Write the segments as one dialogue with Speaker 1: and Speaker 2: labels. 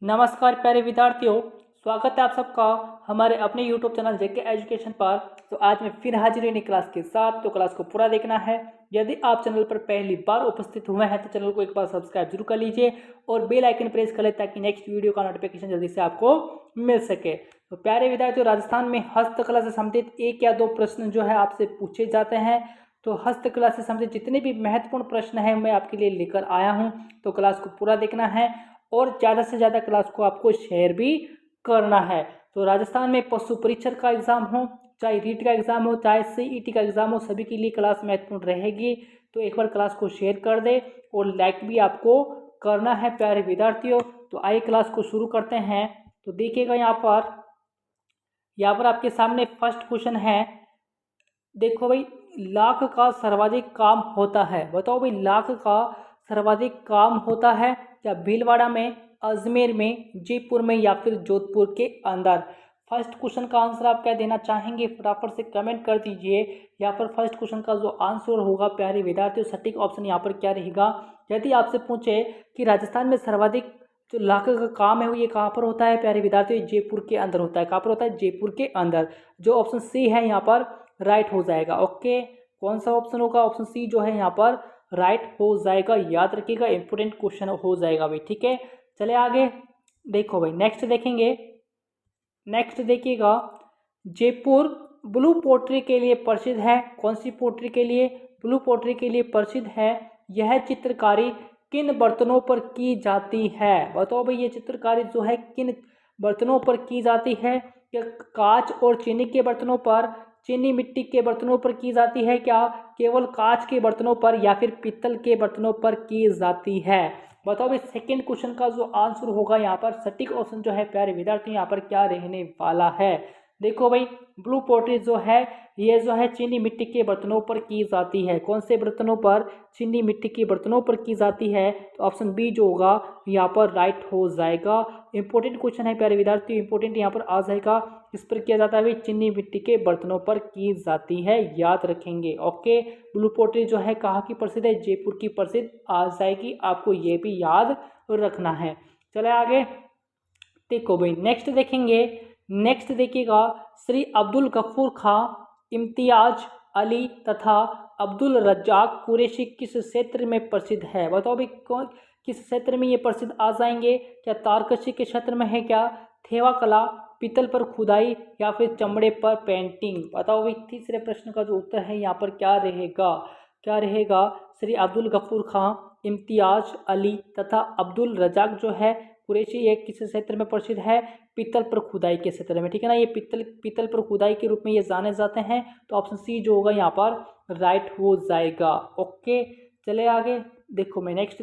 Speaker 1: नमस्कार प्यारे विद्यार्थियों, स्वागत है आप सबका हमारे अपने यूट्यूब चैनल जेके एजुकेशन पर। तो आज मैं फिर हाजिर हुई नई क्लास के साथ। तो क्लास को पूरा देखना है। यदि आप चैनल पर पहली बार उपस्थित हुए हैं तो चैनल को एक बार सब्सक्राइब जरूर कर लीजिए और बेल आइकन प्रेस कर ले ताकि नेक्स्ट वीडियो का नोटिफिकेशन जल्दी से आपको मिल सके। तो प्यारे विद्यार्थियों, राजस्थान में हस्तकला से संबंधित एक या दो प्रश्न जो है आपसे पूछे जाते हैं। तो हस्तकला से संबंधित जितने भी महत्वपूर्ण प्रश्न हैं मैं आपके लिए लेकर आया हूँ। तो क्लास को पूरा देखना है और ज़्यादा से ज़्यादा क्लास को आपको शेयर भी करना है। तो राजस्थान में पशु परीक्षण का एग्ज़ाम हो, चाहे रीट का एग्ज़ाम हो, चाहे सीईटी का एग्ज़ाम हो, सभी के लिए क्लास महत्वपूर्ण रहेगी। तो एक बार क्लास को शेयर कर दे और लाइक भी आपको करना है प्यारे विद्यार्थियों। तो आइए क्लास को शुरू करते हैं। तो देखिएगा यहाँ पर आपके सामने फर्स्ट क्वेश्चन है। देखो भाई, लाख का सर्वाधिक काम होता है। बताओ भाई, लाख का सर्वाधिक काम होता है क्या भीलवाड़ा में, अजमेर में, जयपुर में या फिर जोधपुर के अंदर? फर्स्ट क्वेश्चन का आंसर आप क्या देना चाहेंगे फटाफट से कमेंट कर दीजिए। यहाँ पर फर्स्ट क्वेश्चन का जो आंसर होगा प्यारे विद्यार्थियों, सटीक ऑप्शन यहाँ पर क्या रहेगा? यदि आपसे पूछे कि राजस्थान में सर्वाधिक जो लाख का काम है वो ये कहाँ पर होता है प्यारे विद्यार्थियों? जयपुर के अंदर होता है। कहाँ पर होता है? जयपुर के अंदर। जो ऑप्शन सी है यहाँ पर राइट हो जाएगा। ओके, कौन सा ऑप्शन होगा? ऑप्शन सी जो है यहाँ पर राइट हो जाएगा। याद रखिएगा, इंपोर्टेंट क्वेश्चन हो जाएगा भाई। ठीक है, चले आगे। देखो भाई, नेक्स्ट देखेंगे। नेक्स्ट देखिएगा, जयपुर ब्लू पोट्री के लिए प्रसिद्ध है। कौन सी पोट्री के लिए? ब्लू पोट्री के लिए प्रसिद्ध है। यह चित्रकारी किन बर्तनों पर की जाती है? बताओ भाई, ये चित्रकारी जो है किन बर्तनों पर की जाती है? क्या कांच और चीनी के बर्तनों पर, चीनी मिट्टी के बर्तनों पर की जाती है, क्या केवल कांच के बर्तनों पर या फिर पीतल के बर्तनों पर की जाती है? बताओ भाई, सेकंड क्वेश्चन का जो आंसर होगा यहाँ पर सटीक ऑप्शन जो है प्यारे विद्यार्थी यहाँ पर क्या रहने वाला है? देखो भाई, ब्लू पोट्री जो है ये जो है चीनी मिट्टी के बर्तनों पर की जाती है। कौन से बर्तनों पर? चीनी मिट्टी के बर्तनों पर की जाती है। तो ऑप्शन बी जो होगा यहाँ पर राइट हो जाएगा। इंपॉर्टेंट क्वेश्चन है प्यारे विद्यार्थी, इंपॉर्टेंट यहाँ पर आ जाएगा। इस पर किया जाता है भाई, चीनी मिट्टी के बर्तनों पर की जाती है। याद रखेंगे। ओके, ब्लू पोट्री जो है कहाँ की प्रसिद्ध है? जयपुर की प्रसिद्ध आ जाएगी। आपको ये भी याद रखना है। चले आगे। देखो भाई, नेक्स्ट देखेंगे। नेक्स्ट देखिएगा, श्री अब्दुल गफूर खां, इम्तियाज अली तथा अब्दुल रज्जाक कुरैशी किस क्षेत्र में प्रसिद्ध है? बताओ भाई, कौन किस क्षेत्र में ये प्रसिद्ध आ जाएंगे? क्या तारकशी के क्षेत्र में है, क्या थेवा कला, पीतल पर खुदाई या फिर चमड़े पर पेंटिंग? बताओ भाई, तीसरे प्रश्न का जो उत्तर है यहाँ पर क्या रहेगा? क्या रहेगा? श्री अब्दुल गफूर खां, इम्तियाज अली तथा अब्दुल रजाक जो है कुरैशी एक किस क्षेत्र में प्रसिद्ध है? पीतल पर खुदाई के क्षेत्र में। ठीक है ना, ये पीतल पर खुदाई के रूप में ये जाने जाते हैं। तो ऑप्शन सी जो होगा यहाँ पर राइट हो जाएगा। ओके, चले आगे। देखो मैं नेक्स्ट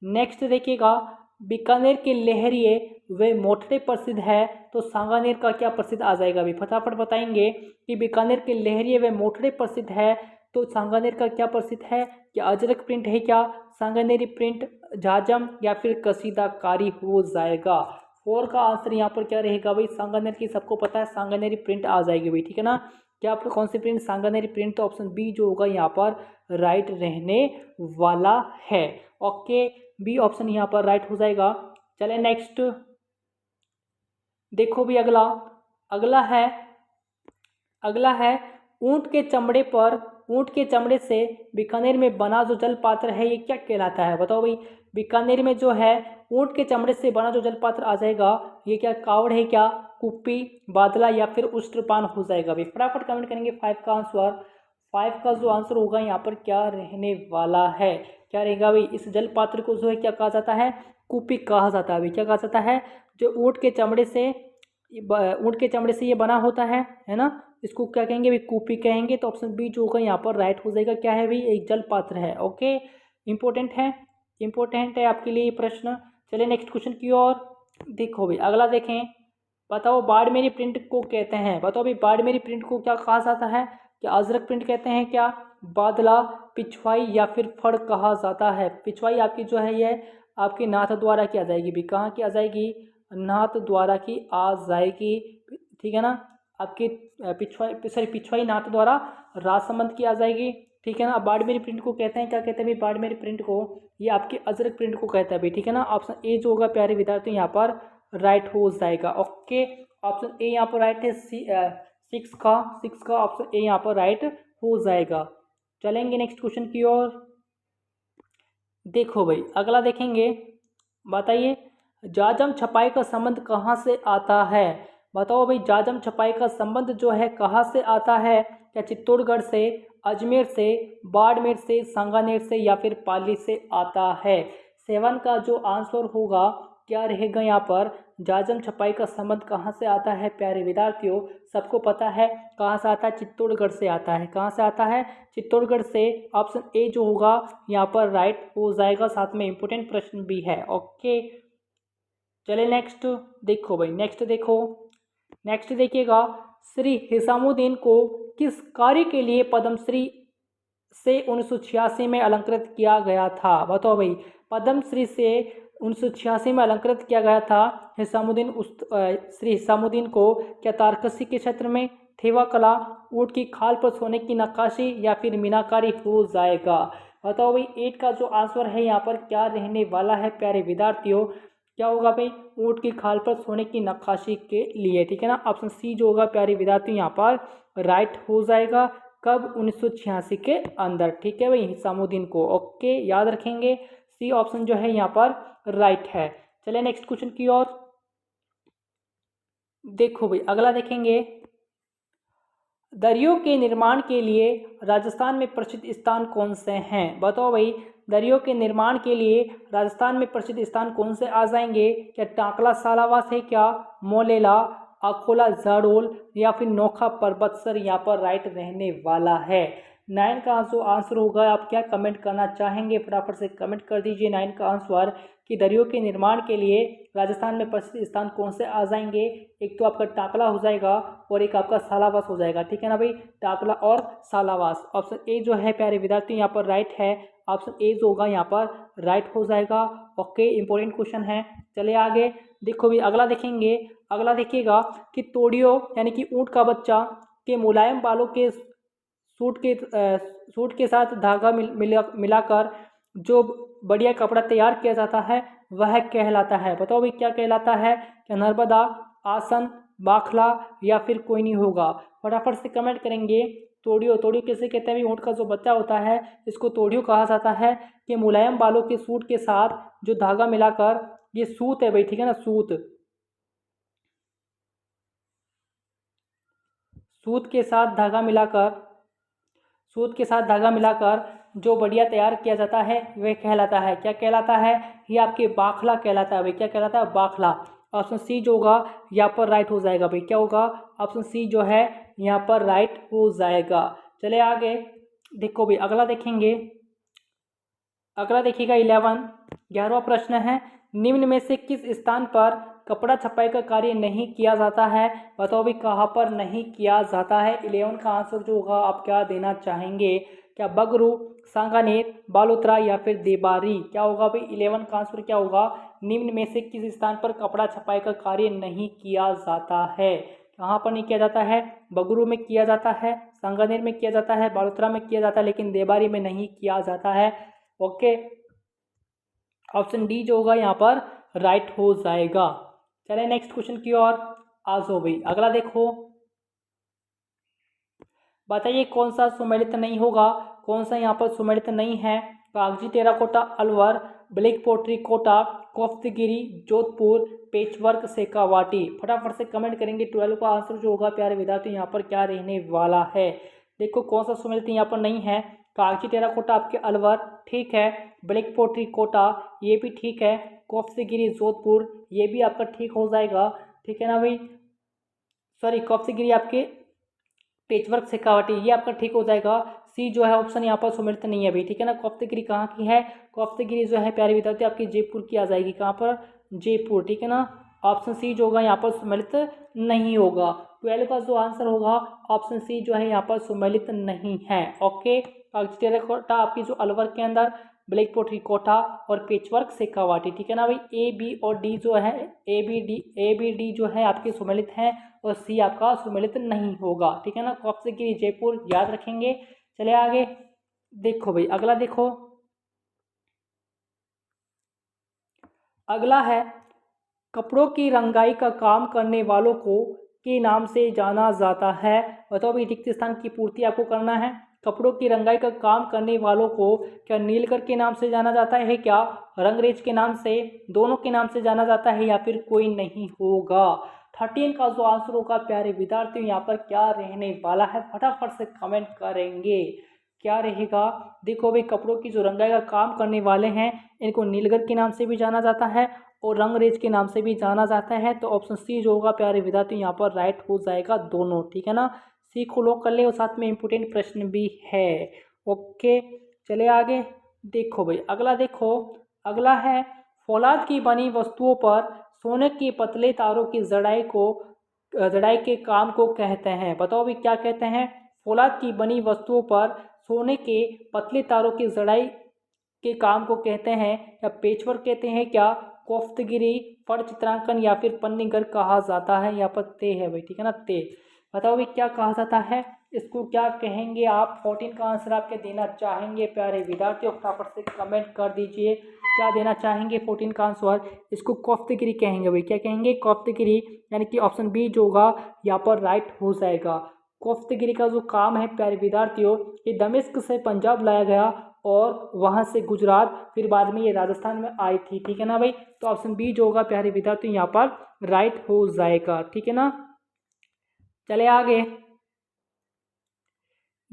Speaker 1: नेक्स्ट देखिएगा, बीकानेर के लहरिए व मोटरे प्रसिद्ध है। तो सांगानेर का क्या प्रसिद्ध आ जाएगा? अभी फटाफट बताएंगे कि बीकानेर के लहरिए व मोटरे प्रसिद्ध है। तो सांगानेर का क्या प्रसिद्ध है? क्या अजरक प्रिंट है, क्या सांगानेरी प्रिंट, जाजम या फिर कसीदाकारी हो जाएगा? फोर का आंसर यहाँ पर क्या रहेगा भाई? सांगानेर की सबको पता है, सांगानेरी प्रिंट आ जाएगी भाई। ठीक है ना, क्या आपको कौन सी प्रिंट? सांगानेरी प्रिंट। तो ऑप्शन बी जो होगा यहाँ पर राइट रहने वाला है। ओके, बी ऑप्शन यहाँ पर राइट हो जाएगा। चले नेक्स्ट। देखो भी अगला अगला है ऊंट के चमड़े से बीकानेर में बना जो जल पात्र है ये क्या कहलाता है? बताओ भाई, बीकानेर में जो है ऊंट के चमड़े से बना जो जल पात्र आ जाएगा ये क्या कावड़ है, क्या कुप्पी, बादला या फिर उष्ट्रपान हो जाएगा भाई? फटाफट कमेंट करेंगे। फाइव का आंसर, फाइव का जो आंसर होगा यहाँ पर क्या रहने वाला है? क्या रहेगा भाई? इस जल पात्र को जो है क्या कहा जाता है? कुप्पी कहा जाता है भाई। क्या कहा जाता है? जो ऊंट के चमड़े से ये बना होता है ना, इसको क्या कहेंगे भाई? कूपी कहेंगे। तो ऑप्शन बी जो होगा यहाँ पर राइट हो जाएगा। क्या है भाई? एक जल पात्र है। ओके, इंपॉर्टेंट है आपके लिए ये प्रश्न। चलिए नेक्स्ट क्वेश्चन की ओर। देखो भाई, अगला देखें। बताओ, बाड़मेरी प्रिंट को कहते हैं। बताओ भाई, बाड़मेरी प्रिंट को क्या कहा जाता है? क्या अजरक प्रिंट कहते हैं, क्या बादला, पिछवाई या फिर फड़ कहा जाता है? पिछवाई आपकी जो है ये आपकी नाथ द्वारा की आ जाएगी भी। कहाँ की आ जाएगी? नाथ द्वारा की आ जाएगी। ठीक है ना, आपकी पिछवाई नाथ द्वारा राजसमंद की आ जाएगी। ठीक है ना। बाड़मेरी प्रिंट को कहते हैं, क्या कहते हैं भाई, बाड़मेरी प्रिंट को, ये आपके अजरक प्रिंट को कहता है भाई, ठीक है ना। ऑप्शन ए जो होगा प्यारे विद्यार्थी यहाँ पर राइट हो जाएगा। ओके, ऑप्शन ए यहाँ पर राइट है। सिक्स का ऑप्शन ए यहाँ पर राइट हो जाएगा। चलेंगे नेक्स्ट क्वेश्चन की ओर। देखो भाई अगला देखेंगे, बताइए जाजम छपाई का संबंध कहाँ से आता है। बताओ भाई, जाजम छपाई का संबंध जो है कहाँ से आता है। क्या चित्तौड़गढ़ से, अजमेर से, बाड़मेर से, सांगानेर से या फिर पाली से आता है। 7 का जो आंसर होगा क्या रहेगा यहाँ पर, जाजम छपाई का संबंध कहाँ से आता है प्यारे विद्यार्थियों। सबको पता है कहाँ से आता है, चित्तौड़गढ़ से आता है। कहाँ से आता है, चित्तौड़गढ़ से। ऑप्शन ए जो होगा यहाँ पर राइट हो जाएगा, साथ में इंपोर्टेंट प्रश्न भी है। ओके, चले नेक्स्ट देखो भाई, नेक्स्ट देखिएगा, श्री हिसामुद्दीन को किस कार्य के लिए पद्मश्री से 1986 में अलंकृत किया गया था। बताओ भाई, पद्मश्री से 1986 में अलंकृत किया गया था श्री हिसामुद्दीन को। क्या तारकसी के क्षेत्र में, थेवा कला, ऊँट की खाल पर सोने की नक्काशी या फिर मीनाकारी हो जाएगा। बताओ भाई, 8 का जो आंसर है यहाँ पर क्या रहने वाला है प्यारे विद्यार्थियों, क्या होगा भाई, ऊँट की खाल पर सोने की नक्काशी के लिए, ठीक है ना। ऑप्शन सी जो होगा प्यारे विद्यार्थी यहाँ पर राइट हो जाएगा। कब, 1986 के अंदर, ठीक है भाई, हिसामुद्दीन को। ओके, याद रखेंगे, सी ऑप्शन जो है यहाँ पर राइट है। चलिए नेक्स्ट क्वेश्चन की ओर। देखो भाई अगला देखेंगे, दरियों के निर्माण के लिए राजस्थान में प्रसिद्ध स्थान कौन से हैं। बताओ भाई, दरियों के निर्माण के लिए राजस्थान में प्रसिद्ध स्थान कौन से आ जाएंगे। क्या टाकला सालावास है, क्या मोलेला, अकोला जाडोल या फिर नोखा पर्वतसर यहाँ पर राइट रहने वाला है। 9 का जो आंसर होगा, आप क्या कमेंट करना चाहेंगे, फटाफट से कमेंट कर दीजिए 9 का आंसर, कि दरियों के निर्माण के लिए राजस्थान में प्रसिद्ध स्थान कौन से आ जाएंगे। एक तो आपका टाकला हो जाएगा और एक आपका सालावास हो जाएगा, ठीक है ना भाई, टाकला और सालावास। ऑप्शन ए जो है प्यारे विद्यार्थी यहाँ पर राइट है। ऑप्शन ए जो होगा यहाँ पर राइट हो जाएगा। ओके, इंपॉर्टेंट क्वेश्चन है। चलिए आगे देखो भी, अगला देखेंगे, अगला देखिएगा कि तोड़ियो यानी कि ऊँट का बच्चा के मुलायम बालों के सूट के साथ धागा मिलाकर जो बढ़िया कपड़ा तैयार किया जाता है वह कहलाता है। बताओ भाई क्या कहलाता है। क्या नर्मदा, आसन, बाखला या फिर कोई नहीं होगा। फटाफट से कमेंट करेंगे। तोड़ियो कैसे कहते हैं, ऊँट का जो बच्चा होता है इसको तोड़ियो कहा जाता है। कि मुलायम बालों के सूट के साथ जो धागा मिलाकर, ये सूत है भाई, ठीक है ना, सूत के साथ धागा मिलाकर जो बढ़िया तैयार किया जाता है वह कहलाता है। क्या कहलाता है, ये आपके बाखला कहलाता है भाई। क्या कहलाता है, बाखला। ऑप्शन सी जो होगा यहाँ पर राइट हो जाएगा भाई। क्या होगा, ऑप्शन सी जो है यहाँ पर राइट हो जाएगा। चले आगे देखो भाई, अगला देखेंगे, अगला देखिएगा 11वां प्रश्न है, निम्न में से किस स्थान पर कपड़ा छपाई का कार्य नहीं किया जाता है। बताओ भी कहाँ पर नहीं किया जाता है। 11 का आंसर जो होगा आप क्या देना चाहेंगे। क्या बगरू, सांगानेर, बालोतरा या फिर देबारी। क्या होगा भाई, 11 का आंसर क्या होगा, निम्न में से किस स्थान पर कपड़ा छपाई का कार्य नहीं किया जाता है। कहाँ पर नहीं किया जाता है, बगरू में किया जाता है, सांगानेर में किया जाता है, बालोतरा में किया जाता है, लेकिन देबारी में नहीं किया जाता है। ओके, ऑप्शन डी जो होगा यहाँ पर राइट हो जाएगा। चले नेक्स्ट क्वेश्चन की ओर आ जाओ भाई। अगला देखो, बताइए कौन सा सुमेलित नहीं होगा, कौन सा यहाँ पर सुमेलित नहीं है। कागजी terracotta Alwar, black pottery Kota, कोफ्तगिरी जोधपुर, पेचवर्क शेखावाटी। फटाफट से कमेंट करेंगे। 12 का आंसर जो होगा प्यारे विद्यार्थी यहाँ पर क्या रहने वाला है। देखो कौन सा सुमेलित यहाँ पर नहीं है। कागजी टेराकोटा आपके अलवर, ठीक है। ब्लैक पोट्री कोटा, ये भी ठीक है। कोफ्तगिरी जोधपुर, ये भी आपका ठीक हो जाएगा, ठीक है ना भाई। सॉरी, कोफ्तगिरी आपके पेचवर्क शेखावाटी, ये आपका ठीक हो जाएगा। सी जो है ऑप्शन यहाँ पर सुमेलित नहीं है भाई, ठीक है ना। कोफ्तगिरी कहाँ की है, कोफ्तगिरी जो है प्यारे विद्यार्थी आपकी जयपुर की आ जाएगी। कहाँ पर, जयपुर, ठीक है ना। ऑप्शन सी जो होगा यहाँ पर सुमेलित नहीं होगा। 12 का जो आंसर होगा ऑप्शन सी जो है यहाँ पर सुमेलित नहीं है। ओके, कागजी टेराकोटा आपकी जो अलवर के अंदर, ब्लैक पोट्री कोटा और पेचवर्क शेखावाटी, ठीक है ना भाई। ए बी और डी जो है, ए बी डी जो है आपके सुमेलित हैं और सी आपका सुमेलित नहीं होगा, ठीक है ना। कोफ्तगिरी जयपुर याद रखेंगे। चले आगे देखो भाई अगला देखो, अगला है कपड़ों की रंगाई का काम करने वालों को के नाम से जाना जाता है। बताओ भाई रिक्त स्थान की पूर्ति आपको करना है। कपड़ों की रंगाई का काम करने वालों को क्या नीलकर के नाम से जाना जाता है, क्या रंगरेज के नाम से, दोनों के नाम से जाना जाता है, या फिर कोई नहीं होगा। 13 का जो आंसर होगा प्यारे विद्यार्थियों यहाँ पर क्या रहने वाला है, फटाफट से कमेंट करेंगे क्या रहेगा। देखो भाई कपड़ों की जो रंगाई का काम करने वाले हैं इनको नीलगर के नाम से भी जाना जाता है और रंगरेज के नाम से भी जाना जाता है। तो ऑप्शन सी जो होगा प्यारे विद्यार्थी यहाँ पर राइट हो जाएगा दोनों, ठीक है ना। सी को लॉक कर ले और साथ में इम्पोर्टेंट प्रश्न भी है। ओके चले आगे। देखो भाई अगला देखो, अगला है फौलाद की बनी वस्तुओं पर सोने के पतले तारों की जड़ाई के काम को कहते हैं। बताओ भी क्या कहते हैं। फौलाद की बनी वस्तुओं पर सोने के पतले तारों की जड़ाई के काम को कहते हैं, या पेचवर्क कहते हैं, क्या कोफ्तगिरी, फट चित्रांकन, या फिर पन्नीगर कहा जाता है। यहाँ पर ते है भाई, ठीक है ना, ते। बताओ भाई क्या कहा जाता है, इसको क्या कहेंगे आप। 14 का आंसर आपके देना चाहेंगे प्यारे विद्यार्थियों, फटाफट से कमेंट कर दीजिए क्या देना चाहेंगे 14 का आंसर। इसको कोफ्तगिरी कहेंगे भाई, क्या कहेंगे, कोफ्तगिरी, यानी कि ऑप्शन बी जो होगा यहाँ पर राइट हो जाएगा। कोफ्तगिरी का जो काम है प्यारे विद्यार्थियों, ये दमिश्क से पंजाब लाया गया और वहाँ से गुजरात, फिर बाद में ये राजस्थान में आई थी, ठीक है ना भाई। तो ऑप्शन बी जो होगा प्यारे विद्यार्थियों यहाँ पर राइट हो जाएगा, ठीक है ना। चले आगे।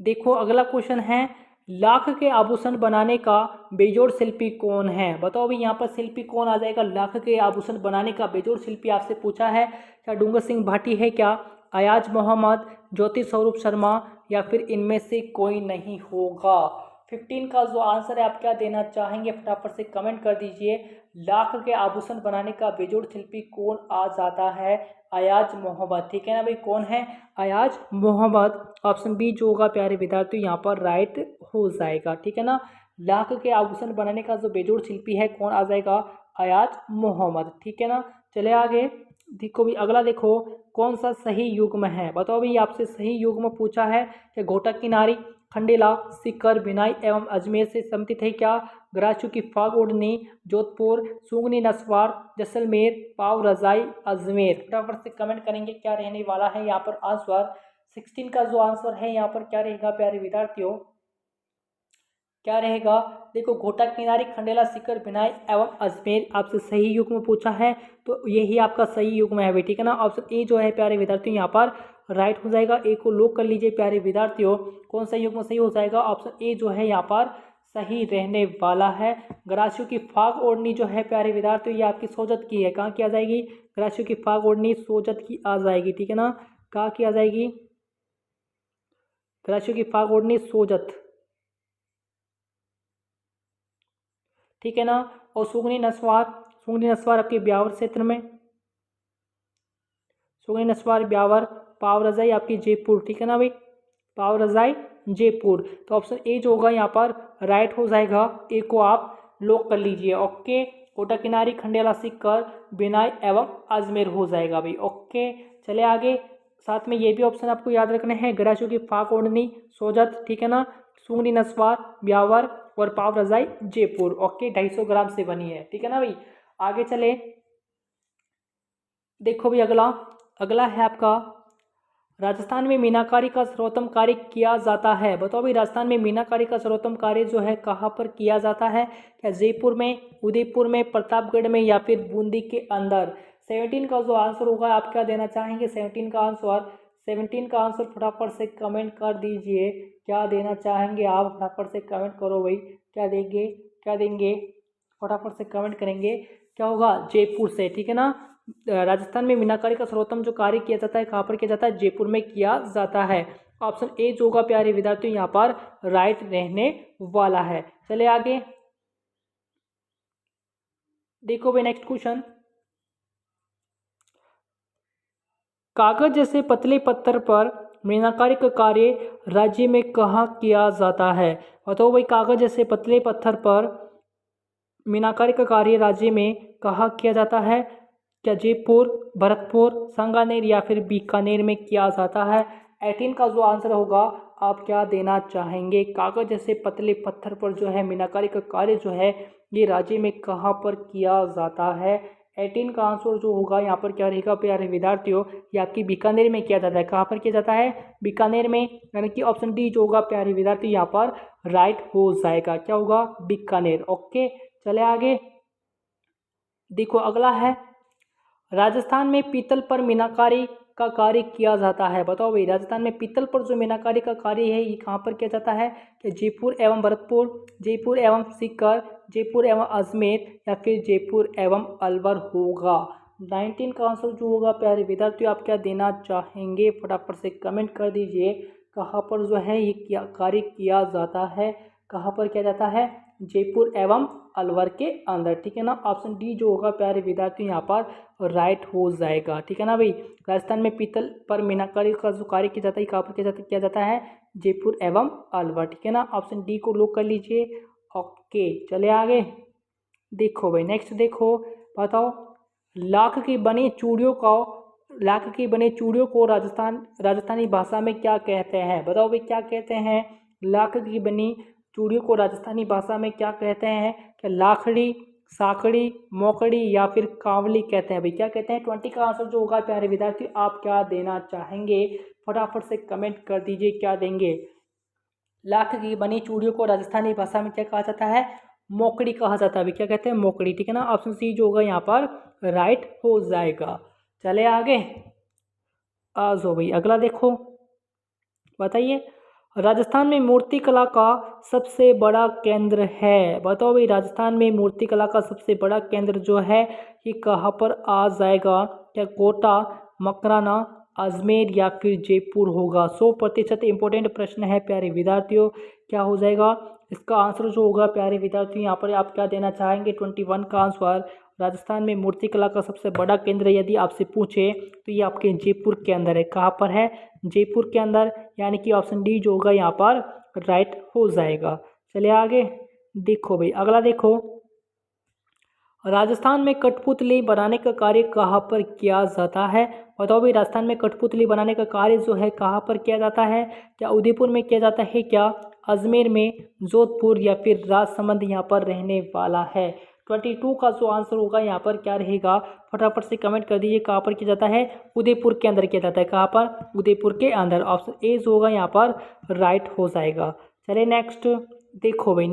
Speaker 1: देखो अगला क्वेश्चन है लाख के आभूषण बनाने का बेजोड़ शिल्पी कौन है। बताओ भाई यहाँ पर शिल्पी कौन आ जाएगा। लाख के आभूषण बनाने का बेजोड़ शिल्पी आपसे पूछा है, क्या डूंगर सिंह भाटी है, क्या अयाज मोहम्मद, ज्योति स्वरूप शर्मा, या फिर इनमें से कोई नहीं होगा। 15 का जो आंसर है आप क्या देना चाहेंगे, फटाफट से कमेंट कर दीजिए। लाख के आभूषण बनाने का बेजोड़ शिल्पी कौन आ जाता है, अयाज मोहम्मद, ठीक है ना भाई, कौन है, अयाज मोहम्मद। ऑप्शन बी जो होगा प्यारे विद्यार्थी यहाँ पर राइट हो जाएगा, ठीक है ना। लाख के आभूषण बनाने का जो बेजोड़ शिल्पी है कौन आ जाएगा, अयाज मोहम्मद, ठीक है ना। चले आगे। देखो भी अगला देखो कौन सा सही युग्म है। बताओ भाई आपसे सही युग्म पूछा है, कि घोटक किनारी, खंडेला, सीकर, बिनाई एवं अजमेर से संबंधित है, क्या ग्रासू की फाग ओढ़नी, जोधपुर, सुंगनी नसवार, जैसलमेर, पाव रजाई, अजमेर। फटाफट से कमेंट करेंगे क्या रहने वाला है यहाँ पर आंसर। 16 का जो आंसर है यहाँ पर क्या रहेगा प्यारे विद्यार्थियों, क्या रहेगा। देखो घोटक किनारी, खंडेला, सीकर, बिनाई एवं अजमेर आपसे सही युग्म पूछा है, तो यही आपका सही युग्म है, ठीक है ना। ऑप्शन ए जो है प्यारे विद्यार्थियों यहाँ पर राइट हो जाएगा। ए को लॉक कर लीजिए प्यारे विद्यार्थियों, कौन सा युग्म सही हो जाएगा, ऑप्शन ए जो है यहाँ पर सही रहने वाला है। ग्रासू की फाग ओढ़नी जो है प्यारे विद्यार्थियों ये आपकी सोजत की है, कहाँ की आ जाएगी, ग्रासू की फाग ओढ़नी सोजत की आ जाएगी, ठीक है ना, कहाँ की आ जाएगी, ग्रासू की फाग ओढ़नी सोजत, ठीक है ना। और सुगनी नस्वार आपके ब्यावर क्षेत्र में, सुगनी नस्वार ब्यावर, पाव रजाई आपकी जयपुर, ठीक है ना भाई, पाव रजाई जयपुर। तो ऑप्शन ए जो होगा यहाँ पर राइट हो जाएगा, ए को आप लॉक कर लीजिए। ओके कोटा किनारी, खंडेला, सीकर, बिनाई एवं अजमेर हो जाएगा भाई। ओके चले आगे। साथ में ये भी ऑप्शन आपको याद रखने हैं, गराशु की फाक ओढ़नी सोजत, ठीक है ना, सुंगनी नस्वार ब्यावर और पाव रजाई जयपुर। ओके 250 ग्राम से बनी है, ठीक है ना भाई। आगे चले। देखो भाई अगला अगला है आपका राजस्थान में मीनाकारी का सर्वोत्तम कार्य किया जाता है। बताओ भाई राजस्थान में मीनाकारी का सर्वोत्तम कार्य जो है कहाँ पर किया जाता है, क्या जयपुर में, उदयपुर में, प्रतापगढ़ में, या फिर बूंदी के अंदर। 17 का जो आंसर होगा आप क्या देना चाहेंगे, 17 का आंसर, 17 का आंसर फटाफट से कमेंट कर दीजिए क्या देना चाहेंगे आप, फटाफट से कमेंट करो भाई, क्या देंगे क्या देंगे, फटाफट से कमेंट करेंगे क्या होगा, जयपुर से, ठीक है ना। राजस्थान में मीनाकारी का सर्वोत्तम जो कार्य किया जाता है कहाँ पर किया जाता है, जयपुर में किया जाता है। ऑप्शन ए जो होगा प्यारे विद्यार्थियों यहाँ पर राइट रहने वाला है। चले आगे। देखो भाई नेक्स्ट क्वेश्चन, कागज जैसे पतले पत्थर पर मीनाकारी का कार्य राज्य में कहाँ किया जाता है। बताओ भाई कागज जैसे पतले पत्थर पर मीनाकारी का कार्य राज्य में कहाँ किया जाता है, क्या जयपुर, भरतपुर, सांगानेर, या फिर बीकानेर में किया जाता है। 18 का जो आंसर होगा आप क्या देना चाहेंगे? कागज जैसे पतले पत्थर पर जो है मीनाकारी का कार्य जो है ये राज्य में कहाँ पर किया जाता है? 18 का आंसर जो होगा यहाँ पर क्या रहेगा प्यारे विद्यार्थियों? ये आपकी बीकानेर में किया जाता है। कहाँ पर किया जाता है? बीकानेर में, यानी कि ऑप्शन डी जो होगा प्यारे विद्यार्थी यहाँ पर राइट हो जाएगा। क्या होगा? बीकानेर। ओके, चले आगे। देखो अगला है, राजस्थान में पीतल पर मीनाकारी का कार्य किया जाता है। बताओ भाई, राजस्थान में पीतल पर जो मीनाकारी का कार्य है ये कहाँ पर किया जाता है? कि जयपुर एवं भरतपुर, जयपुर एवं सीकर, जयपुर एवं अजमेर या फिर जयपुर एवं अलवर होगा। 19 का आंसर जो होगा प्यारे विद्यार्थियों आप क्या देना चाहेंगे? फटाफट से कमेंट कर दीजिए। कहाँ पर जो है ये कार्य किया जाता है? कहाँ पर किया जाता है? जयपुर एवं अलवर के अंदर। ठीक है ना, ऑप्शन डी जो होगा प्यारे विद्यार्थियों यहाँ पर राइट हो जाएगा। ठीक है ना भाई, राजस्थान में पीतल पर मीनाकारी का जो कार्य किया जाता है कहाँ पर किया जाता है? जयपुर एवं अलवर। ठीक है ना, ऑप्शन डी को लॉक कर लीजिए। ओके, चले आगे। देखो भाई नेक्स्ट देखो, बताओ लाख की बनी चूड़ियों को राजस्थानी भाषा में क्या कहते हैं? बताओ भाई क्या कहते हैं? लाख की बनी चूड़ियों को राजस्थानी भाषा में क्या कहते हैं? क्या लाखड़ी, साखड़ी, मोकड़ी या फिर कांवली कहते हैं? भाई क्या कहते हैं? 20 का आंसर जो होगा प्यारे विद्यार्थी आप क्या देना चाहेंगे? फटाफट से कमेंट कर दीजिए क्या देंगे। लाख की बनी चूड़ियों को राजस्थानी भाषा में क्या कहा जाता है? मोकड़ी कहा जाता है। अभी क्या कहते हैं? मोकड़ी। ठीक है ना, ऑप्शन सी जो होगा यहाँ पर राइट हो जाएगा। चले आगे, आ जाओ भाई अगला देखो, बताइए राजस्थान में मूर्ति कला का सबसे बड़ा केंद्र है। बताओ भाई राजस्थान में मूर्ति कला का सबसे बड़ा केंद्र जो है ये कहाँ पर आ जाएगा? क्या कोटा, मकराना, अजमेर या फिर जयपुर होगा? 100% इंपॉर्टेंट प्रश्न है प्यारे विद्यार्थियों। क्या हो जाएगा इसका आंसर जो होगा प्यारे विद्यार्थियों? यहाँ पर आप क्या देना चाहेंगे? 21 का आंसर राजस्थान में मूर्ति कला का सबसे बड़ा केंद्र यदि आपसे पूछे तो ये आपके जयपुर के अंदर है। कहाँ पर है? जयपुर के अंदर, यानी कि ऑप्शन डी जो होगा यहाँ पर राइट हो जाएगा। चलिए आगे देखो भाई अगला देखो, राजस्थान में कठपुतली बनाने का कार्य कहाँ पर किया जाता है? बताओ भाई राजस्थान में कठपुतली बनाने का कार्य जो है कहाँ पर किया जाता है? क्या उदयपुर में किया जाता है? क्या अजमेर में, जोधपुर या फिर राजसमंद यहाँ पर रहने वाला है? 22 का जो आंसर होगा यहाँ पर क्या रहेगा? फटाफट से कमेंट कर दीजिए। कहाँ पर किया जाता है? उदयपुर के अंदर किया जाता है। कहाँ पर? उदयपुर के अंदर। ऑप्शन ए जो होगा यहाँ पर राइट हो जाएगा। चलिए नेक्स्ट देखो भाई,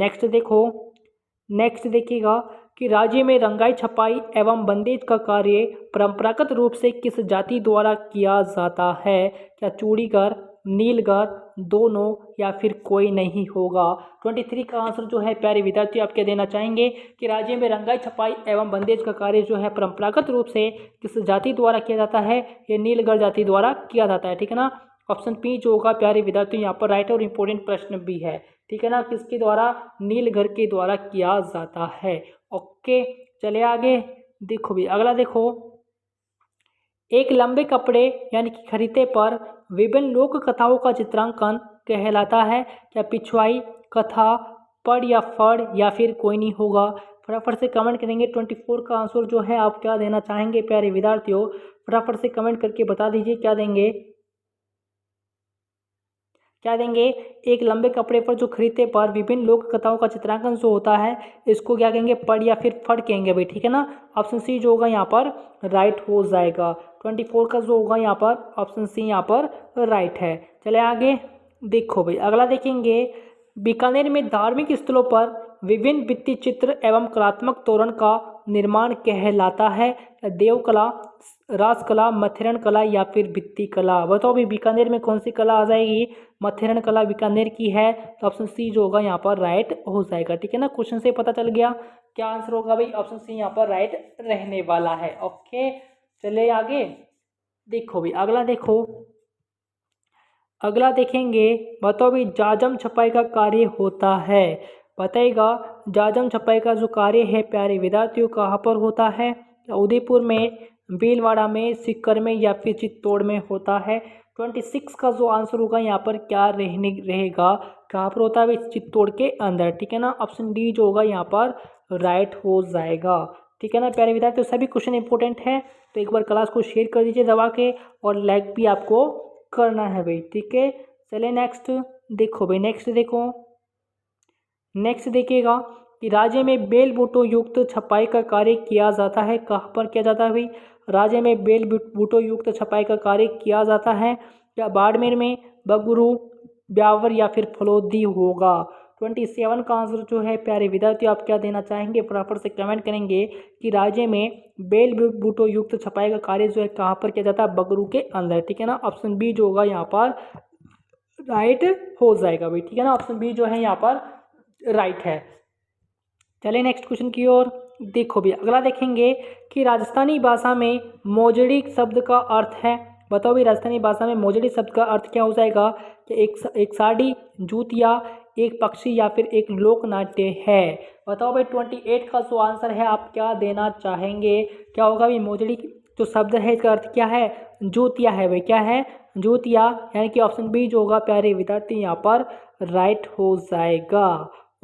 Speaker 1: नेक्स्ट देखिएगा कि राज्य में रंगाई छपाई एवं बंदेज का कार्य परंपरागत रूप से किस जाति द्वारा किया जाता है? क्या चूड़ीगर, नीलगर, दोनों या फिर कोई नहीं होगा? 23 का आंसर जो है प्यारे विद्यार्थी आप क्या देना चाहेंगे? कि राज्य में रंगाई छपाई एवं बंदेज का कार्य जो है परंपरागत रूप से किस जाति द्वारा किया जाता है? ये नीलगर जाति द्वारा किया जाता है। ठीक है ना, ऑप्शन पी जो होगा प्यारे विद्यार्थी यहाँ पर राइट और इम्पोर्टेंट प्रश्न भी है। ठीक है ना, किसके द्वारा? नीलगर के द्वारा किया जाता है। ओके, चले आगे देखो भी अगला देखो, एक लंबे कपड़े यानी कि खरीदे पर विभिन्न लोक कथाओं का चित्रांकन कहलाता है। क्या पिछवाई, कथा, पढ़ या फड़ या फिर कोई नहीं होगा? फटाफट से कमेंट करेंगे। 24 का आंसर जो है आप क्या देना चाहेंगे प्यारे विद्यार्थियों? फटाफट से कमेंट करके बता दीजिए क्या देंगे। एक लंबे कपड़े पर जो खरीदे पर विभिन्न लोक कथाओं का चित्रांकन जो होता है इसको क्या कहेंगे? पढ़ या फिर फड़ कहेंगे भाई। ठीक है ना, ऑप्शन सी जो होगा यहाँ पर राइट हो जाएगा। 24 का जो होगा यहाँ पर ऑप्शन सी यहाँ पर राइट है। चले आगे देखो भाई अगला देखेंगे, बीकानेर में धार्मिक स्थलों पर विभिन्न भित्ति चित्र एवं कलात्मक तोरण का निर्माण कहलाता है। देवकला, राजकला, मथेरन कला या फिर भित्ति कला? बताओ भाई बीकानेर में कौन सी कला आ जाएगी? मथेरन कला बीकानेर की है, तो ऑप्शन सी जो होगा यहाँ पर राइट हो जाएगा। ठीक है ना, क्वेश्चन से पता चल गया क्या आंसर होगा भाई? ऑप्शन सी यहाँ पर राइट रहने वाला है। ओके, चले आगे देखो भाई अगला देखेंगे। बताओ भाई जाजम छपाई का कार्य होता है, बताइएगा जाजम छपाई का जो कार्य है प्यारे विद्यार्थियों कहाँ पर होता है? उदयपुर में, भीलवाड़ा में, सीकर में या फिर चित्तौड़ में होता है? 26 का जो आंसर होगा यहाँ पर क्या रहेगा? कहाँ पर होता है? चित्तौड़ के अंदर। ठीक है ना, ऑप्शन डी जो होगा यहाँ पर राइट हो जाएगा। ठीक है ना प्यारे विद्यार्थियों, सभी क्वेश्चन इंपॉर्टेंट है तो एक बार क्लास को शेयर कर दीजिए दबा के और लाइक भी आपको करना है भाई, ठीक है। चलिए नेक्स्ट देखो भाई, नेक्स्ट देखिएगा कि राज्य में बेल बूटों युक्त छपाई का कार्य किया जाता है। कहाँ पर किया जाता है भाई? राज्य में बेल बूटों युक्त छपाई का कार्य किया जाता है। या बाड़मेर में, बगरू, ब्यावर या फिर फलोदी होगा। 27 का आंसर जो है प्यारे विद्यार्थी आप क्या देना चाहेंगे, फटाफट से कमेंट करेंगे कि राज्य में बेल बूटों युक्त छपाई का कार्य जो है कहाँ पर किया जाता है? बगरू के अंदर, ठीक है ना। ऑप्शन बी जो होगा यहाँ पर राइट हो जाएगा भाई, ठीक है ना। ऑप्शन बी जो है यहाँ पर राइट है। चलिए नेक्स्ट क्वेश्चन की ओर। देखो भी अगला देखेंगे कि राजस्थानी भाषा में मोजड़ी शब्द का अर्थ है। बताओ भी राजस्थानी भाषा में मोजड़ी शब्द का अर्थ क्या हो जाएगा? कि एक साड़ी, जूतिया, एक पक्षी या फिर एक लोक नाट्य है। बताओ भाई 28 का जो आंसर है आप क्या देना चाहेंगे? क्या होगा भाई? मोजड़ी जो शब्द है इसका अर्थ क्या है? जूतिया है भाई, क्या है? जूतिया, यानी कि ऑप्शन बी जो होगा प्यारे विद्यार्थी यहाँ पर राइट हो जाएगा।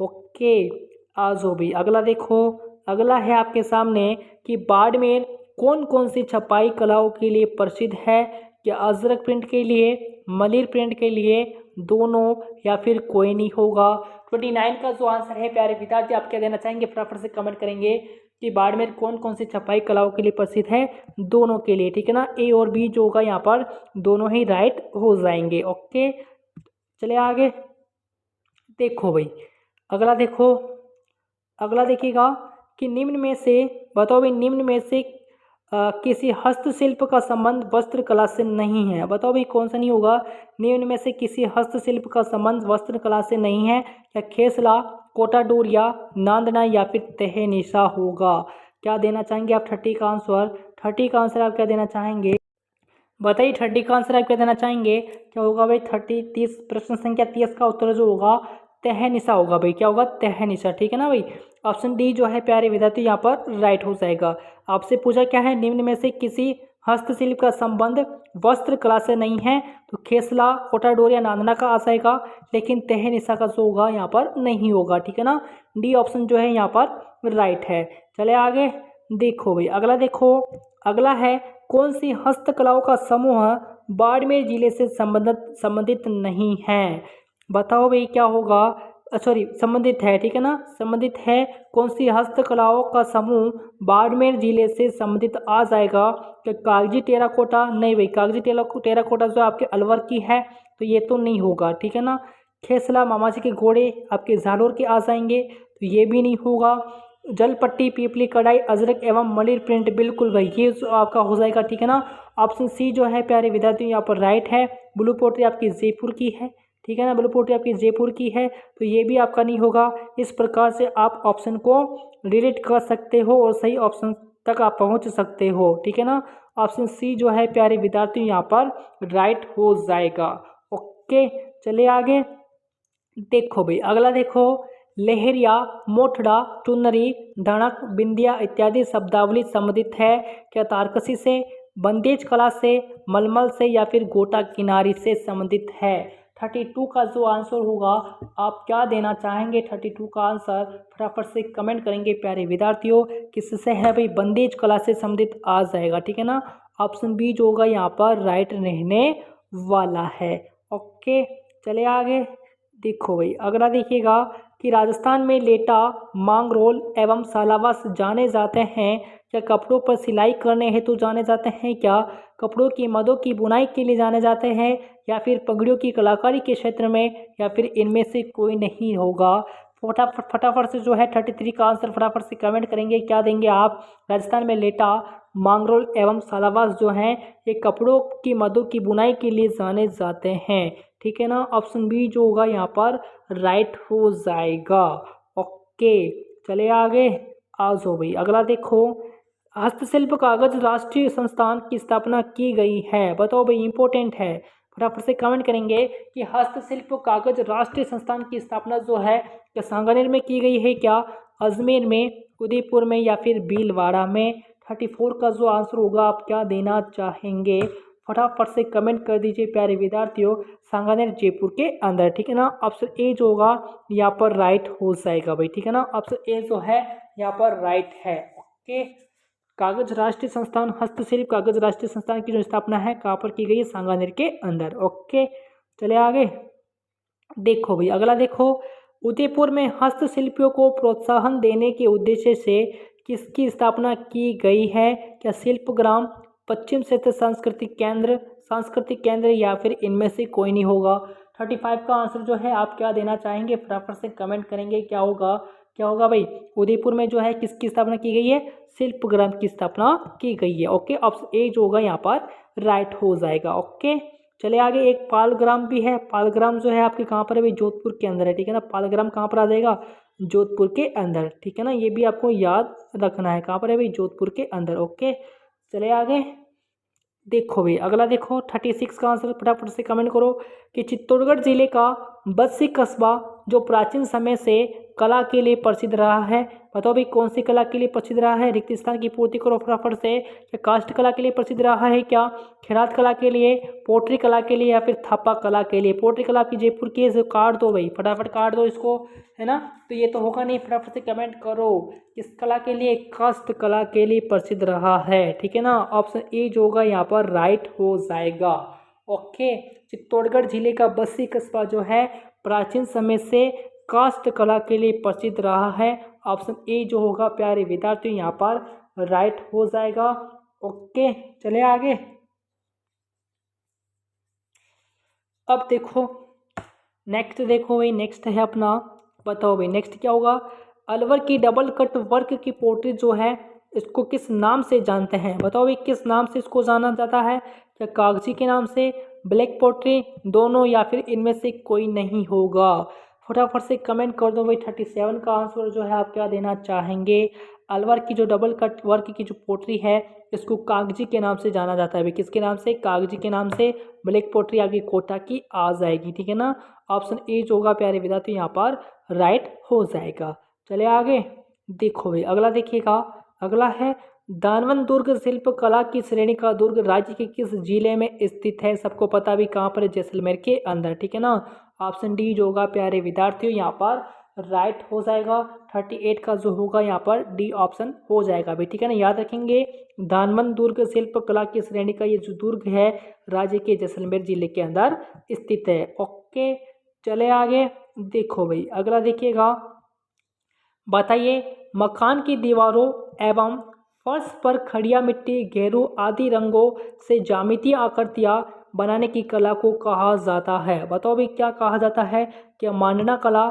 Speaker 1: ओके, आ जाओ भी अगला देखो। अगला है आपके सामने कि बाड़मेर कौन कौन सी छपाई कलाओं के लिए प्रसिद्ध है? क्या अजरक प्रिंट के लिए, मलिर प्रिंट के लिए, दोनों या फिर कोई नहीं होगा। 29 का जो आंसर है प्यारे विद्यार्थी आप क्या देना चाहेंगे, फटाफट से कमेंट करेंगे कि बाड़मेर कौन कौन सी छपाई कलाओं के लिए प्रसिद्ध है? दोनों के लिए, ठीक है ना। ए और बी जो होगा यहाँ पर दोनों ही राइट हो जाएंगे। ओके, चलिए आगे देखो भाई। अगला देखो, अगला देखिएगा कि निम्न में से, बताओ भाई निम्न में से किसी हस्तशिल्प का संबंध वस्त्र कला से नहीं है। बताओ भाई कौन सा नहीं होगा? निम्न में से किसी हस्तशिल्प का संबंध वस्त्र कला से नहीं है। या खेसला, कोटा डोरिया, नांदना या फिर तहनीसा होगा। क्या देना चाहेंगे आप 30 का आंसर? 30 का आंसर आप क्या देना चाहेंगे बताइए? 30 का आंसर आप क्या देना चाहेंगे? क्या होगा भाई? 30 प्रश्न संख्या 30 का उत्तर जो होगा तहनीसा होगा भाई। क्या होगा? तहनीसा, ठीक है ना भाई। ऑप्शन डी जो है प्यारे विद्यार्थी यहाँ पर राइट हो जाएगा। आपसे पूछा क्या है? निम्न में से किसी हस्तशिल्प का संबंध वस्त्र कला से नहीं है, तो खेसला, कोटा डोरिया, नांदना का आ जाएगा, लेकिन तहनीसा का जो होगा यहाँ पर नहीं होगा, ठीक है ना। डी ऑप्शन जो है यहाँ पर राइट है। चले आगे देखो भाई, अगला देखो। अगला है कौन सी हस्तकलाओं का समूह बाड़मेर जिले से संबंधित नहीं है। बताओ भाई क्या होगा? सॉरी, संबंधित है, ठीक है ना। संबंधित है, कौन सी हस्तकलाओं का समूह बाड़मेर जिले से संबंधित आ जाएगा? क्या कागजी टेराकोटा? नहीं भाई, कागजी टेराकोटा जो आपके अलवर की है, तो ये तो नहीं होगा, ठीक है ना। खेसला, मामाजी के घोड़े आपके जालोर के आ जाएंगे, तो ये भी नहीं होगा। जलपट्टी, पीपली कढ़ाई, अजरक एवं मलिर प्रिंट, बिल्कुल भाई ये जो आपका हो जाएगा, ठीक है ना। ऑप्शन सी जो है प्यारे विद्यार्थी यहाँ पर राइट है। ब्लू पोट्री आपकी जयपुर की है, ठीक है ना। ब्लू पोट्री आपकी जयपुर की है, तो ये भी आपका नहीं होगा। इस प्रकार से आप ऑप्शन को डिलीट कर सकते हो और सही ऑप्शन तक आप पहुंच सकते हो, ठीक है ना। ऑप्शन सी जो है प्यारे विद्यार्थी यहाँ पर राइट हो जाएगा। ओके, चलिए आगे देखो भाई। अगला देखो, लहरिया, मोठड़ा, चुनरी, धड़क, बिंदिया इत्यादि शब्दावली संबंधित है। क्या तारकसी से, बंदेज कला से, मलमल से या फिर गोटा किनारी से संबंधित है। 32 का जो आंसर होगा आप क्या देना चाहेंगे? 32 का आंसर फटाफट से कमेंट करेंगे प्यारे विद्यार्थियों। किससे है भाई? बंदेज कला से संबंधित आ जाएगा, ठीक है ना। ऑप्शन बी जो होगा यहाँ पर राइट रहने वाला है। ओके, चले आगे देखो भाई। अगला देखिएगा कि राजस्थान में लेटा, मांगरोल एवं सालावास जाने जाते हैं। क्या कपड़ों पर सिलाई करने हेतु जाने जाते हैं? क्या कपड़ों की मदों की बुनाई के लिए जाने जाते हैं? या फिर पगड़ियों की कलाकारी के क्षेत्र में? या फिर इनमें से कोई नहीं होगा। फटाफट से जो है 33 का आंसर फटाफट से कमेंट करेंगे, क्या देंगे आप? राजस्थान में लेटा, मांगरोल एवं सालावास जो हैं ये कपड़ों की मदों की बुनाई के लिए जाने जाते हैं, ठीक है ना। ऑप्शन बी जो होगा यहाँ पर राइट हो जाएगा। ओके, चले आगे आ जाओ भाई। अगला देखो, हस्तशिल्प कागज राष्ट्रीय संस्थान की स्थापना की गई है। बताओ भाई, इंपॉर्टेंट है, फटाफट से कमेंट करेंगे कि हस्तशिल्प कागज राष्ट्रीय संस्थान की स्थापना जो है क्या सांगानेर में की गई है, क्या अजमेर में, उदयपुर में या फिर भीलवाड़ा में। 34 का जो आंसर होगा आप क्या देना चाहेंगे? फटाफट से कमेंट कर दीजिए प्यारे विद्यार्थियों। सांगानेर जयपुर के अंदर, ठीक है ना। ऑप्शन ए जो होगा यहाँ पर राइट हो जाएगा भाई, ठीक है ना। ऑप्शन ए जो है यहाँ पर राइट है। ओके, कागज राष्ट्रीय संस्थान, हस्तशिल्प कागज राष्ट्रीय संस्थान की जो स्थापना है कहाँ पर की गई है, सांगानेर के अंदर। ओके, चले आगे। देखो भाई अगला देखो, उदयपुर में हस्तशिल्पियों को प्रोत्साहन देने के उद्देश्य से किसकी स्थापना की गई है? क्या शिल्पग्राम, पश्चिम क्षेत्र सांस्कृतिक केंद्र या फिर इनमें से कोई नहीं होगा? 35 का आंसर जो है आप क्या देना चाहेंगे, फटाफट से कमेंट करेंगे। क्या होगा, क्या होगा भाई? उदयपुर में जो है किसकी स्थापना की गई है? शिल्पग्राम की स्थापना की गई है। ओके, ऑप्शन ए जो होगा यहाँ पर राइट हो जाएगा। ओके, चले आगे। एक पालग्राम भी है, पालग्राम जो है आपके कहाँ पर है भाई? जोधपुर के अंदर है, ठीक है ना। पालग्राम कहाँ पर आ जाएगा? जोधपुर के अंदर, ठीक है ना। ये भी आपको याद रखना है, कहाँ पर है भाई? जोधपुर के अंदर। ओके, चले आगे। देखो भाई अगला देखो, 36 का आंसर फटाफट से कमेंट करो कि चित्तौड़गढ़ जिले का बस्सी कस्बा जो प्राचीन समय से कला के लिए प्रसिद्ध रहा है, बताओ भाई कौन सी कला के लिए प्रसिद्ध रहा है? रिक्त स्थान की पूर्ति करो फटाफट से। क्या काष्ठ कला के लिए प्रसिद्ध रहा है, क्या खैरात कला के लिए, पोट्री कला के लिए या फिर थापा कला के लिए? पोट्री कला की जयपुर की है, काट दो भाई, फटाफट काट दो इसको, है ना। तो ये तो होगा नहीं, फटाफट से कमेंट करो किस कला के लिए? काष्ठ कला के लिए प्रसिद्ध रहा है, ठीक है ना। ऑप्शन ए जो होगा यहाँ पर राइट हो जाएगा। ओके, चित्तौड़गढ़ जिले का बस्सी कस्बा जो है प्राचीन समय से काष्ठ कला के लिए प्रसिद्ध रहा है। ऑप्शन ए जो होगा प्यारे विद्यार्थियों यहाँ पर राइट हो जाएगा। ओके, चले आगे। अब देखो नेक्स्ट, देखो भाई नेक्स्ट है अपना, बताओ भाई नेक्स्ट क्या होगा? अलवर की डबल कट वर्क की पोट्री जो है इसको किस नाम से जानते हैं? बताओ भाई किस नाम से इसको जाना जाता है? क्या कागजी के नाम से, ब्लैक पोट्री, दोनों या फिर इनमें से कोई नहीं होगा? फटाफट से कमेंट कर दो भाई। 37 का आंसर जो है आप क्या देना चाहेंगे? अलवर की जो डबल कट वर्क की जो पोट्री है इसको कागजी के नाम से जाना जाता है भाई। किसके नाम से? कागजी के नाम से। ब्लैक पोट्री आगे कोटा की आ जाएगी, ठीक है ना। ऑप्शन ए जो होगा प्यारे विद्यार्थी यहाँ पर राइट हो जाएगा। चले आगे। देखो भाई अगला देखिएगा, अगला है दानवन दुर्ग शिल्प कला की श्रेणी का दुर्ग राज्य के किस जिले में स्थित है? सबको पता भी कहाँ पर है? जैसलमेर के अंदर, ठीक है ना। ऑप्शन डी जो होगा प्यारे विद्यार्थियों यहाँ पर राइट हो जाएगा। 38 का जो होगा यहाँ पर डी ऑप्शन हो जाएगा भाई, ठीक है ना। याद रखेंगे दानवन दुर्ग शिल्प कला की श्रेणी का ये जो दुर्ग है राज्य के जैसलमेर जिले के अंदर स्थित है। ओके, चले आगे। देखो भाई अगला देखिएगा, बताइए मकान की दीवारों एवं फर्श पर खड़िया मिट्टी, गेरू आदि रंगों से ज्यामितीय आकृतियाँ बनाने की कला को कहा जाता है? बताओ भाई क्या कहा जाता है? क्या मांडना कला,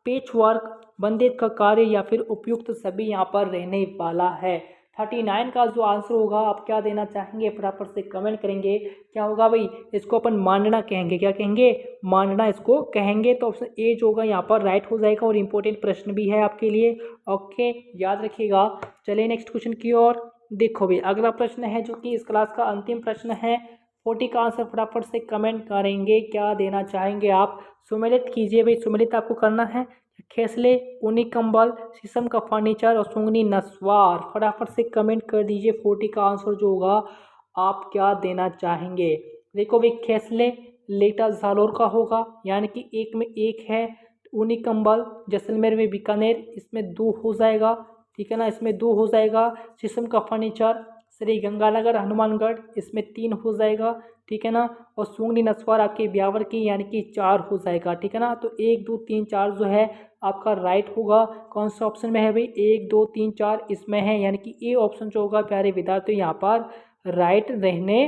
Speaker 1: पेच वर्क, बंदेज का कार्य या फिर उपयुक्त सभी यहाँ पर रहने वाला है? 39 का जो आंसर होगा आप क्या देना चाहेंगे? फटाफट से कमेंट करेंगे। क्या होगा भाई? इसको अपन मांडना कहेंगे। क्या कहेंगे? मांडना इसको कहेंगे। तो ऑप्शन ए जो होगा यहाँ पर राइट हो जाएगा और इम्पोर्टेंट प्रश्न भी है आपके लिए। ओके, याद रखिएगा। चलिए नेक्स्ट क्वेश्चन की ओर। देखो भाई अगला प्रश्न है जो कि इस क्लास का अंतिम प्रश्न है। 40 का आंसर फटाफट से कमेंट करेंगे। क्या देना चाहेंगे आप? सुमेलित कीजिए भाई, सुमेलित आपको करना है। खेसले, ऊनी कंबल, शीशम का फर्नीचर और सुंगनी नस्वार, फटाफट से कमेंट कर दीजिए। 40 का आंसर जो होगा आप क्या देना चाहेंगे? देखो भाई खेसले लेटा जालोर का होगा, यानी कि एक में एक है। ऊनी कंबल जैसलमेर में बीकानेर, इसमें 2 हो जाएगा, ठीक है ना, इसमें 2 हो जाएगा। शीशम का फर्नीचर श्री गंगानगर हनुमानगढ़, इसमें 3 हो जाएगा, ठीक है ना। और सुंगनी नस्वार आपके ब्यावर की, यानी कि 4 हो जाएगा, ठीक है ना। तो 1 2 3 4 जो है आपका राइट होगा। कौन सा ऑप्शन में है भाई? 1 2 3 4 इसमें है, यानी कि ए ऑप्शन जो होगा प्यारे विद्यार्थियों यहाँ पर राइट रहने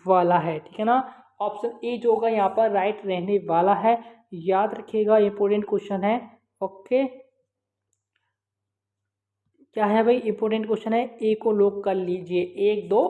Speaker 1: वाला है, ठीक है ना। ऑप्शन ए जो होगा यहाँ पर राइट रहने वाला है। याद रखिएगा, इंपॉर्टेंट क्वेश्चन है। ओके, क्या है भाई? इंपॉर्टेंट क्वेश्चन है। ए को लॉक कर लीजिए। 1 2